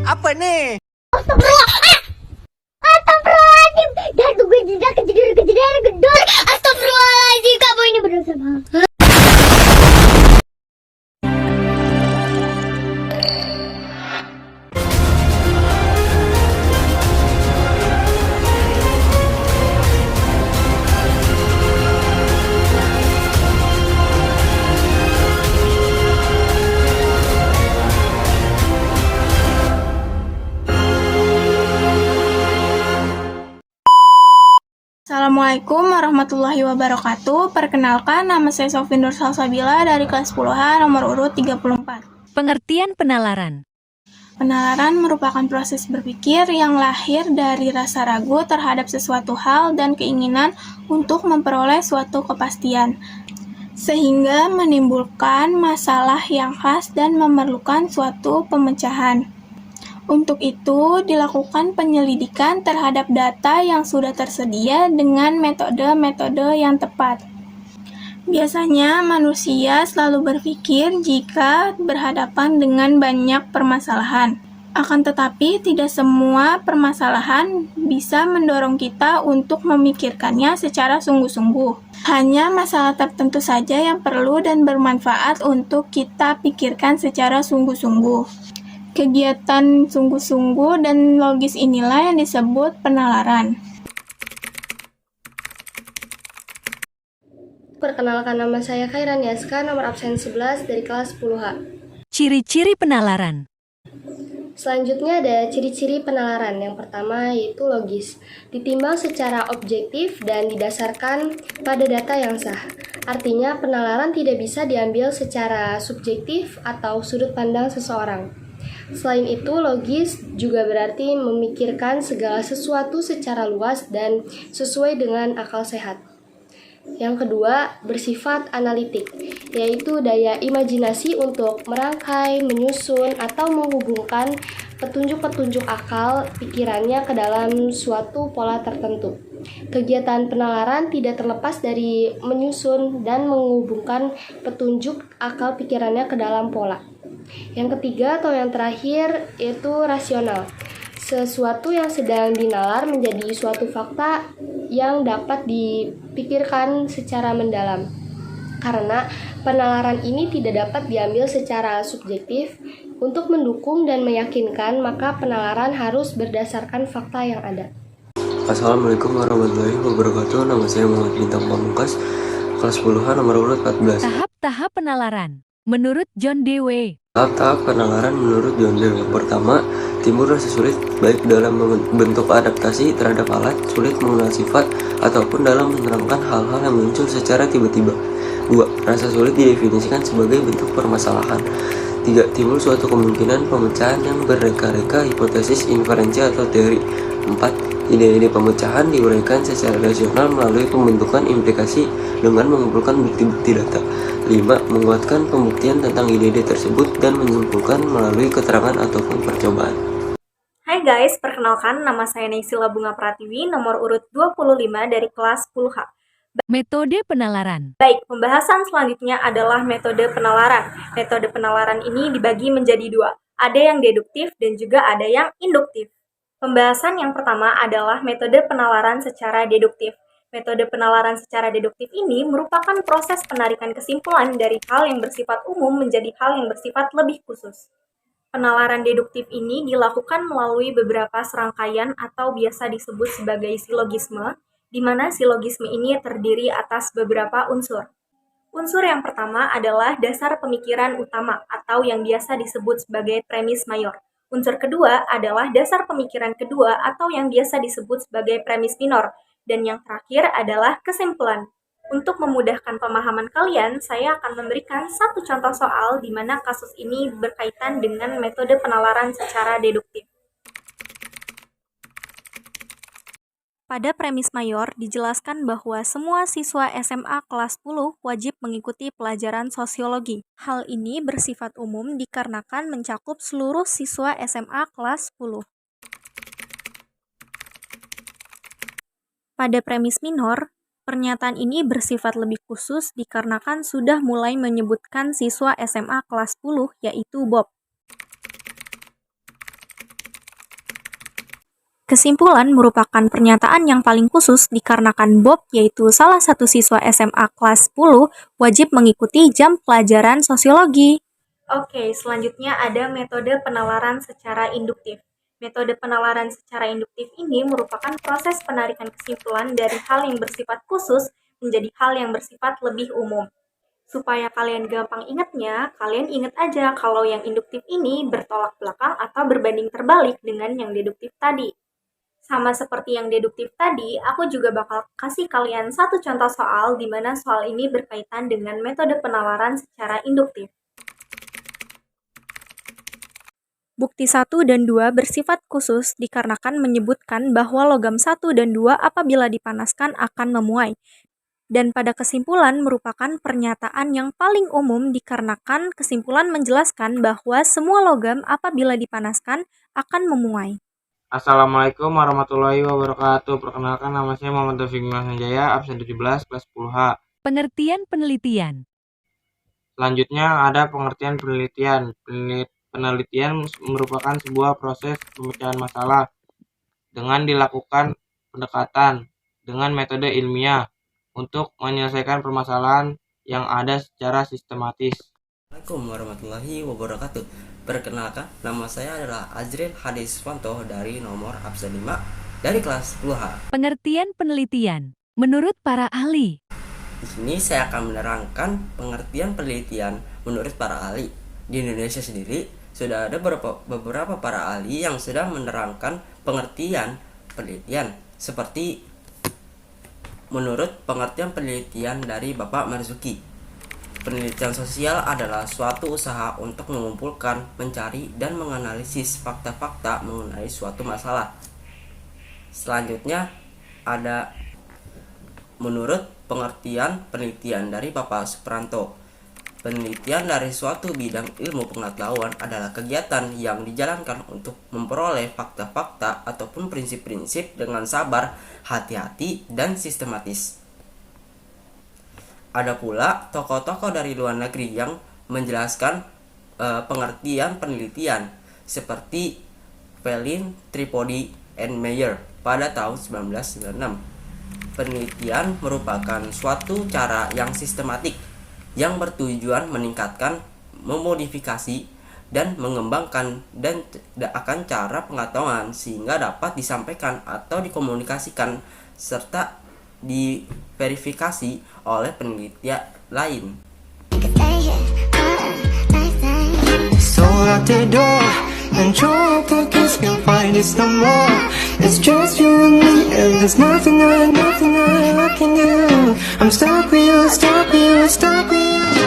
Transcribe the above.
Apa nih? Astagfirullah. Astagfirullahaladzim. Dan gue tidak kejadian gedor. Astagfirullahaladzim. Kamu ini berdosa banget. Assalamualaikum warahmatullahi wabarakatuh. Perkenalkan, nama saya Sofi Nur Salsabila dari kelas 10H nomor urut 34. Pengertian penalaran. Penalaran merupakan proses berpikir yang lahir dari rasa ragu terhadap sesuatu hal dan keinginan untuk memperoleh suatu kepastian, sehingga menimbulkan masalah yang khas dan memerlukan suatu pemecahan. Untuk itu, dilakukan penyelidikan terhadap data yang sudah tersedia dengan metode-metode yang tepat. Biasanya, manusia selalu berpikir jika berhadapan dengan banyak permasalahan. Akan tetapi, tidak semua permasalahan bisa mendorong kita untuk memikirkannya secara sungguh-sungguh. Hanya masalah tertentu saja yang perlu dan bermanfaat untuk kita pikirkan secara sungguh-sungguh. Kegiatan sungguh-sungguh dan logis inilah yang disebut penalaran. Perkenalkan, nama saya Khairan Yaska, nomor absen 11 dari kelas 10H. Ciri-ciri penalaran. Selanjutnya ada ciri-ciri penalaran. Yang pertama yaitu logis, ditimbang secara objektif dan didasarkan pada data yang sah. Artinya penalaran tidak bisa diambil secara subjektif atau sudut pandang seseorang. Selain itu, logis juga berarti memikirkan segala sesuatu secara luas dan sesuai dengan akal sehat. Yang kedua, bersifat analitik, yaitu daya imajinasi untuk merangkai, menyusun, atau menghubungkan petunjuk-petunjuk akal pikirannya ke dalam suatu pola tertentu. Kegiatan penalaran tidak terlepas dari menyusun dan menghubungkan petunjuk akal pikirannya ke dalam pola. Yang ketiga atau yang terakhir yaitu rasional. Sesuatu yang sedang dinalar menjadi suatu fakta yang dapat dipikirkan secara mendalam. Karena penalaran ini tidak dapat diambil secara subjektif, untuk mendukung dan meyakinkan maka penalaran harus berdasarkan fakta yang ada. Assalamualaikum warahmatullahi wabarakatuh. Nama saya Muhammad Bintang Pamungkas, kelas 10H nomor urut 14. Tahap-tahap penalaran. Menurut John Dewey. Tahap-tahap penalaran menurut John Dewey. Yang pertama, timbul rasa sulit baik dalam bentuk adaptasi terhadap alat, sulit mengenal sifat, ataupun dalam menerangkan hal-hal yang muncul secara tiba-tiba. 2. Rasa sulit didefinisikan sebagai bentuk permasalahan. 3. Timbul suatu kemungkinan pemecahan yang berreka-reka, hipotesis, inferensi, atau teori. 4. Ide-ide pemecahan diuraikan secara rasional melalui pembentukan implikasi dengan mengumpulkan bukti-bukti data. 5. Menguatkan pembuktian tentang ide-ide tersebut dan menyimpulkan melalui keterangan ataupun percobaan. Hai guys, perkenalkan nama saya Naysila Bunga Pratiwi, nomor urut 25 dari kelas 10H. Metode penalaran. Baik, pembahasan selanjutnya adalah metode penalaran. Metode penalaran ini dibagi menjadi dua. Ada yang deduktif dan juga ada yang induktif. Pembahasan yang pertama adalah metode penalaran secara deduktif. Metode penalaran secara deduktif ini merupakan proses penarikan kesimpulan dari hal yang bersifat umum menjadi hal yang bersifat lebih khusus. Penalaran deduktif ini dilakukan melalui beberapa serangkaian atau biasa disebut sebagai silogisme, di mana silogisme ini terdiri atas beberapa unsur. Unsur yang pertama adalah dasar pemikiran utama atau yang biasa disebut sebagai premis mayor. Unsur kedua adalah dasar pemikiran kedua atau yang biasa disebut sebagai premis minor. Dan yang terakhir adalah kesimpulan. Untuk memudahkan pemahaman kalian, saya akan memberikan satu contoh soal di mana kasus ini berkaitan dengan metode penalaran secara deduktif. Pada premis mayor dijelaskan bahwa semua siswa SMA kelas 10 wajib mengikuti pelajaran sosiologi. Hal ini bersifat umum dikarenakan mencakup seluruh siswa SMA kelas 10. Pada premis minor, pernyataan ini bersifat lebih khusus dikarenakan sudah mulai menyebutkan siswa SMA kelas 10 yaitu Bob. kesimpulan merupakan pernyataan yang paling khusus dikarenakan Bob, yaitu salah satu siswa SMA kelas 10, wajib mengikuti jam pelajaran sosiologi. Oke, selanjutnya ada metode penalaran secara induktif. Metode penalaran secara induktif ini merupakan proses penarikan kesimpulan dari hal yang bersifat khusus menjadi hal yang bersifat lebih umum. Supaya kalian gampang ingatnya, kalian ingat aja kalau yang induktif ini bertolak belakang atau berbanding terbalik dengan yang deduktif tadi. Sama seperti yang deduktif tadi, aku juga bakal kasih kalian satu contoh soal di mana soal ini berkaitan dengan metode penalaran secara induktif. Bukti 1 dan 2 bersifat khusus dikarenakan menyebutkan bahwa logam 1 dan 2 apabila dipanaskan akan memuai. Dan pada kesimpulan merupakan pernyataan yang paling umum dikarenakan kesimpulan menjelaskan bahwa semua logam apabila dipanaskan akan memuai. Assalamualaikum warahmatullahi wabarakatuh. Perkenalkan, nama saya Muhammad Taufik Sanjaya, absen 17 kelas 10H. Pengertian penelitian. Selanjutnya ada pengertian penelitian. Penelitian merupakan sebuah proses pemecahan masalah dengan dilakukan pendekatan dengan metode ilmiah untuk menyelesaikan permasalahan yang ada secara sistematis. Assalamualaikum warahmatullahi wabarakatuh. Perkenalkan, nama saya adalah Azril Hadiswanto dari nomor absen 5 dari kelas 10H. Pengertian penelitian. Menurut para ahli. Di sini saya akan menerangkan pengertian penelitian menurut para ahli. Di Indonesia sendiri sudah ada beberapa para ahli yang sudah menerangkan pengertian penelitian seperti menurut pengertian penelitian dari Bapak Marzuki. Penelitian sosial adalah suatu usaha untuk mengumpulkan, mencari, dan menganalisis fakta-fakta mengenai suatu masalah. Selanjutnya ada menurut pengertian penelitian dari Bapak Supranto. Penelitian dari suatu bidang ilmu pengetahuan adalah kegiatan yang dijalankan untuk memperoleh fakta-fakta ataupun prinsip-prinsip dengan sabar, hati-hati, dan sistematis. Ada pula tokoh-tokoh dari luar negeri yang menjelaskan pengertian penelitian seperti Felin, Tripodi, and Mayer pada tahun 1996. Penelitian merupakan suatu cara yang sistematik yang bertujuan meningkatkan, memodifikasi, dan mengembangkan dan akan cara pengetahuan sehingga dapat disampaikan atau dikomunikasikan serta diverifikasi oleh penelitian lain. Sold out the door and your pockets can't find us no more. It's just you and me and there's nothing I can do. I'm stuck with you, stuck with you, stuck with you.